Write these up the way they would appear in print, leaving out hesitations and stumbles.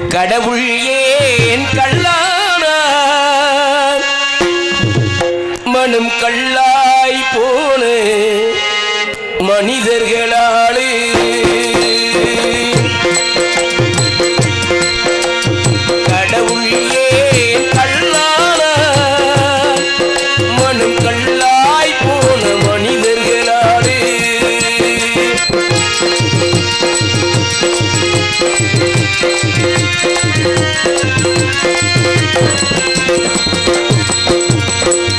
கடவுள் ஏன் கல்லானார் மனம் கல்லாய் போன மனிதர்களாலே கடவுள் ஏன் கல்லானார் மனம் கல்லாய் போன மனிதர்களாலே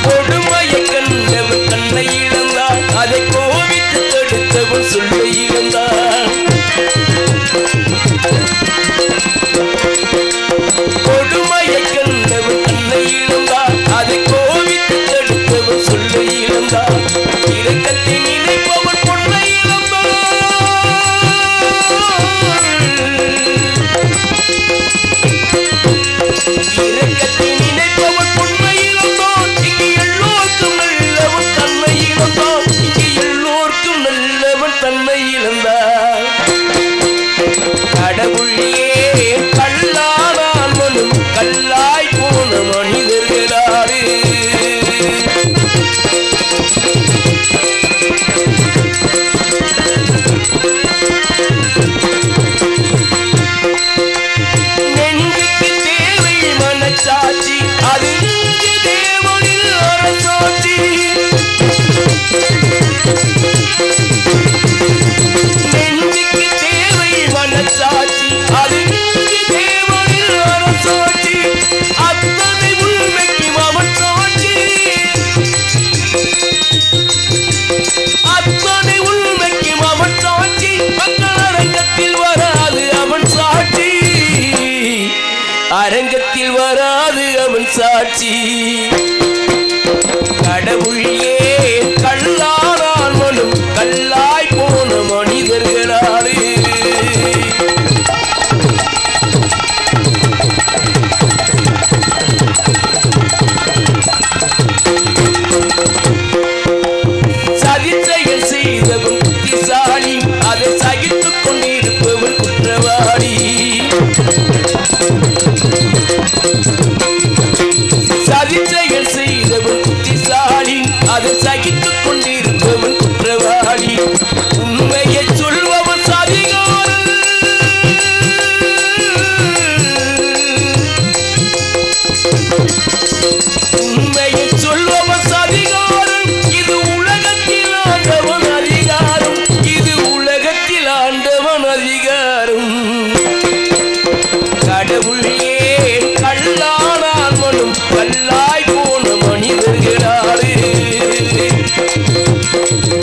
கொடுமையை கண்டவன் தன்னை இழந்தான் அதை கோபித்து தடுத்தவன் சொல்ல இழந்தான் கொடுமையை கண்டவன் தன்னை இழந்தான் அதை கோபித்து தடுத்தவன் சொல்ல இழந்தான் இரக்கத்தை நினைப்பவன் பொன்னை இரக்கத்தை நினைப்பவன் பொன்னை இழந்தான் இங்கு எல்லோருக்கும் நல்லவன் தன்னை இழந்தான் இங்கு எல்லோருக்கும் நல்லவன் தன்னை இழந்தான் கடவுள் ஏன் கல்லானான் மனம் கல்லாய் போன மனிதர்களாலே சாட்சி அது தேவனில் அரசாட்சி நெஞ்சுக்கு தேவை மனசாட்சி அது தேவனில் அரசாட்சி அத்தனை உண்மைக்கு அவன் சாட்சி அத்தனை உண்மைக்கு அவன் சாட்சி மக்கள் அரங்கத்தில் வராது அவன் சாட்சி அரங்கத்தில் வராது அவன் சாட்சி கடவுள் ஏன் கல்லானான் மனம் கல்லாய் போன மனிதர்களாலே சதிச்செயல் செய்தவன் புத்திசாலி அதை சகித்துக் கொண்டிருப்பவன் குற்றவாளி சதிச்செயல் செய்தவன் புத்திசாலி அதை சகித்துக் கொண்டிருப்பவன் குற்றவாளி உண்மையை சொல்பவன் சதிகாரன் உண்மையை சொல்பவன் சதிகாரன் இது உலகத்தில் ஆண்டவன் அதிகாரம் இது உலகத்தில் ஆண்டவன் அதிகாரம் கடவுள் ஏன் கல்லானான் மனம் கல்லாய் போன மனிதர்களாலே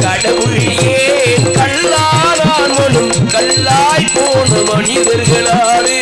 கடவுள் ஏன் கல்லானான் மனம் கல்லாய் போன மனிதர்களாலே